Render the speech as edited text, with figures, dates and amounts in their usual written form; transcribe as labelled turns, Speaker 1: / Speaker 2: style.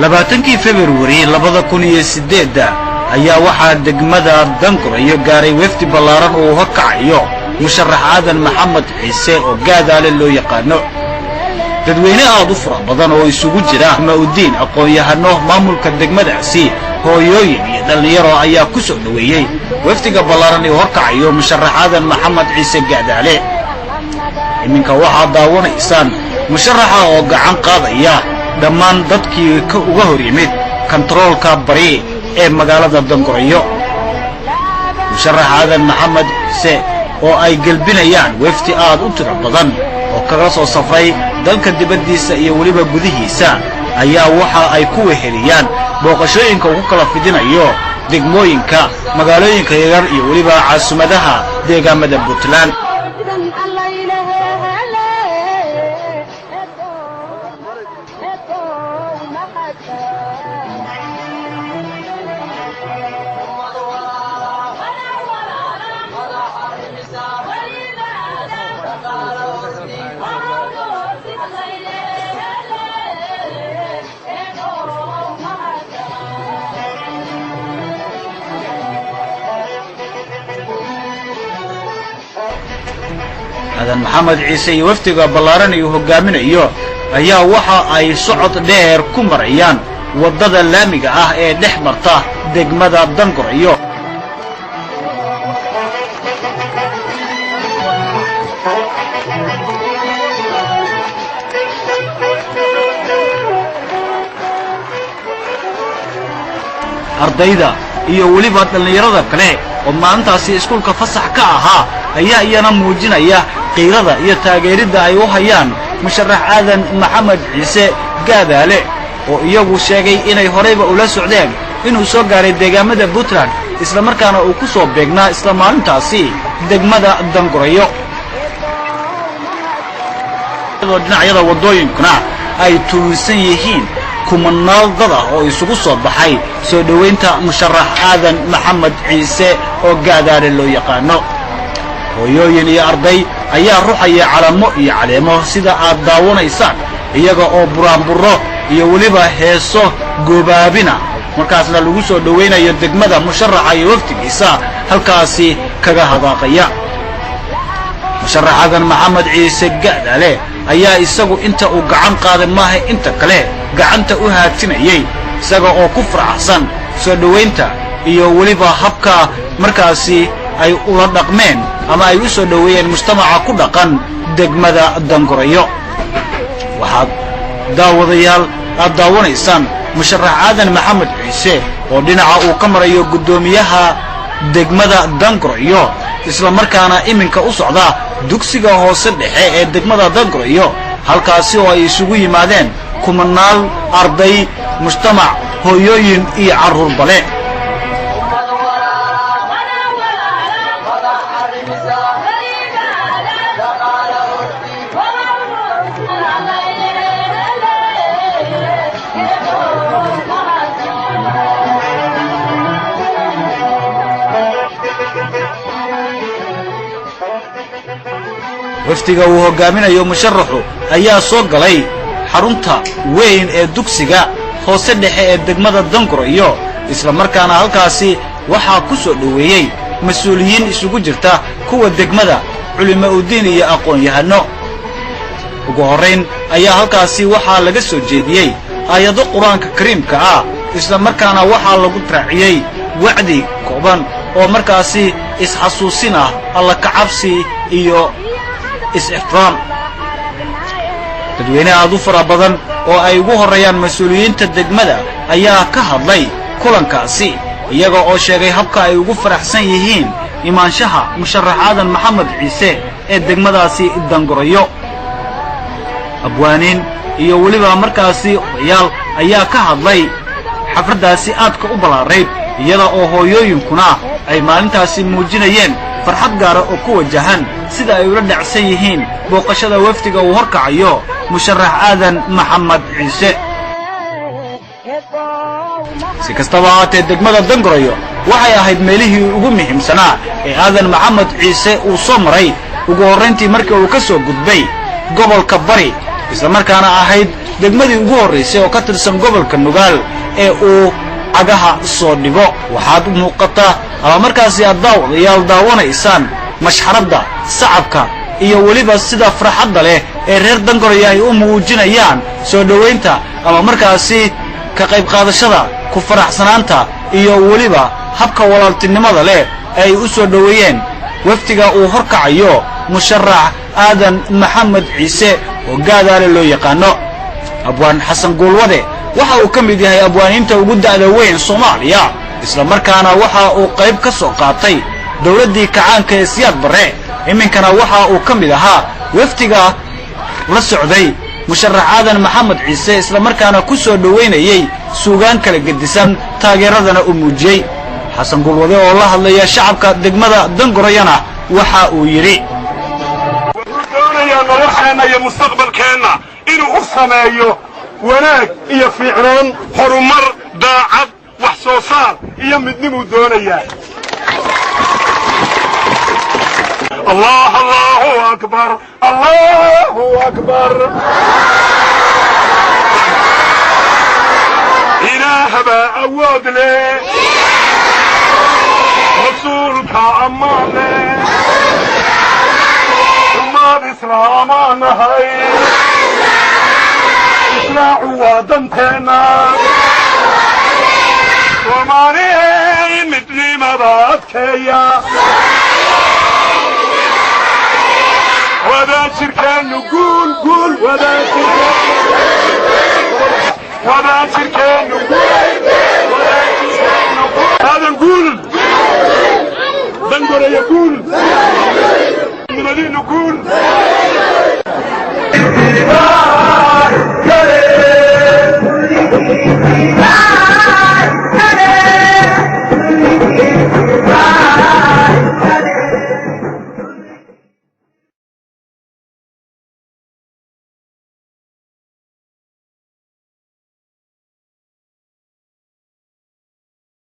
Speaker 1: labaatankii February 2008 ayaa waxaa degmada Dangorayo gaaray wafdi ballaaran oo horkacayo musharax Aadan Maxamed Ciise oo gaadaale loo yaqaano dadweyne aad u fara badan oo isugu jira Maudiin aqoon-yahano maamulka degmadaasi hooyooyin iyo dhalinyaro ayaa ku soo dhaweeyay wafdiga ballaaran ee horkacayo musharax Aadan Maxamed Ciise gaadaale iminka waxaa daawanaysaan musharaxa oo gacan qaadaya dhammaan dadkii ka uga hor yimid kontaroolka bari ee magaalada Dangorayo musharax Aadan Maxamed Ciise oo ay galbinayaan wafdi aad u tiro badan oo kaga soo safray dalka dibadiisa iyo waliba gudihiisa ayaa waxa ay ku weheliyaan booqashooyinka ugu kala fidinayo degmooyinka magaalooyinka yar iyo waliba caasimadda deegaamada Puntland Aadan Maxamed Ciise iyo wafdiga ballaaran ee hogaaminayo ayaa waxa ay socod dheer ku marayaan wadada laamiga ah ee dhex marta degmada Dangorayo ardayda iyo waliba dhalinyarada kale oo maantaasi iskuulka fasax ka ahaa ayaa iyana muujinaya qiirada iyo taageerida ay u hayaan musharax Aadan Maxamed Ciise gaadaale oo iyagu sheegay inay horeyba ula socdeen inuu soo gaaray deegaamada Puntland isla markaana uu ku soo beegnaa isla maalintaasi degmada Dangorayo dhinacyada wadooyinkuna ay tuunsan yihiin kumanaan dad oo isugu soo baxay soo dhaweynta musharax Aadan Maxamed Ciise oo gaadaale loo yaqaano hooyooyin iyo arday ayaa ruxaya calamo iyo caleemo sida aad daawanaysaan iyaga oo buraanburo iyo waliba heeso goobaabina markaasna lagu soo dhaweynayo degmada musharaxa iyo waftigiisa halkaasi kaga hadaaqaya musharax Aadan Maxamed Ciise gaadaale ayaa isagu inta uu gacan qaaday maaha inta kale gacanta u haatinayay isaga oo ku faraxsan soo dhaweynta iyo waliba habka markaasi ay ula dhaqmeen ama ay u soo dhaweeyeen mujtamaca ku dhaqan degmada Dangorayo waxaad daawadayaal aad daawanaysaan musharax Aadan Maxamed Ciise oo dhinaca uu ka marayo gudoomiyaha degmada Dangorayo isla markaana iminka u socda dugsiga hoose dhexe ee degmada Dangorayo halkaasi oo ay isugu yimaadeen kumanaan arday mujtamac hooyooyin iyo carruur bale wafdiga uu hogaaminayo musharaxu ayaa soo galay xarunta weyn ee dugsiga hoose dhexe ee degmada Dangorayo isla markaana halkaasi waxaa ku soo dhaweeyay mas'uuliyiin isugu jirta kuwa degmada culimo u diin iyo aqoon-yahano ugu horeyn ayaa halkaasi waxaa laga soo jeediyay aayado quraanka kariimka ah isla markaana waxaa lagu raaciyay wacdi kooban oo markaasi isxasuusina alla ka cabsi iyo is-ixtiraam dadweyne aad u fara badan oo ay ugu horeeyaan mas'uuliyiinta degmada ayaa ka hadlay kulankaasi iyaga oo sheegay habka ay ugu faraxsan yihiin imaanshaha musharax Aadan Maxamed Ciise ee degmadaasi Dangorayo abwaaniin iyo weliba markaasi odayaal ayaa ka hadlay xafladdaasi aadka u ballaarayd iyada oo hooyooyinkuna ay maalintaasi muujinayeen farxad gaara oo ku wajahan sida ay ula dhacsan yihiin booqashada wafdiga uu horkacayo musharax aadan maxamed ciise si kastaba haatee degmada Dangorayo waxay ahayd meelihii ugu muhiimsanaa ee aadan maxamed ciise uu soo maray ugu horreyntii markii uu ka soo gudbay gobolka Bari isla markaana ahayd degmadii ugu horreysay oo ka tirsan gobolka Nugaal ee uu agaha soo dhigo waxaad muuqata ama markaasi aad daawanaysaan mashxaradda sacabka iyo weliba sida farxadda leh ee reer Dangorayo ay u muujinayaan soo dhaweynta ama markaasi ka qayb qaadashada ku faraxsanaanta iyo weliba habka walaaltinimada leh ay u soo dhaweeyeen waftiga uu horkacayo musharax aadan maxamed ciise oo gaadaale loo yaqaano abwaan xasan goolwade waxa uu ka mid yahay abwaaniinta ugu da'da weyn Soomaaliya isla markaana waxa uu qayb ka soo qaatay dawladdii kacaanka ee Siyaad Barre iminkana waxa uu ka mid ahaa waftiga la socday musharax aadan maxamed ciise isla markaana ku soo dhaweynayay suugaan kala gedisan taageeradana u muujiyay xasan goolwade oo la hadlaya shacabka degmada Dangorayana waxa uu yiri
Speaker 2: nolosheena iyo mustaqbalkeena inuu u sameeyo wanaag iyo fiicnaan horumar daacad wax soo saar iyo midnimuu doonayaa الله الله أكبر الله أكبر إله بأود لي رسولك أمان لي ثم الإسلام نهي إسراع ودنتنا وماني مثل مبادكيا وذا شركان نقول قول وذا شركان نقول هذا نقول دنقر يقول المدينة نقول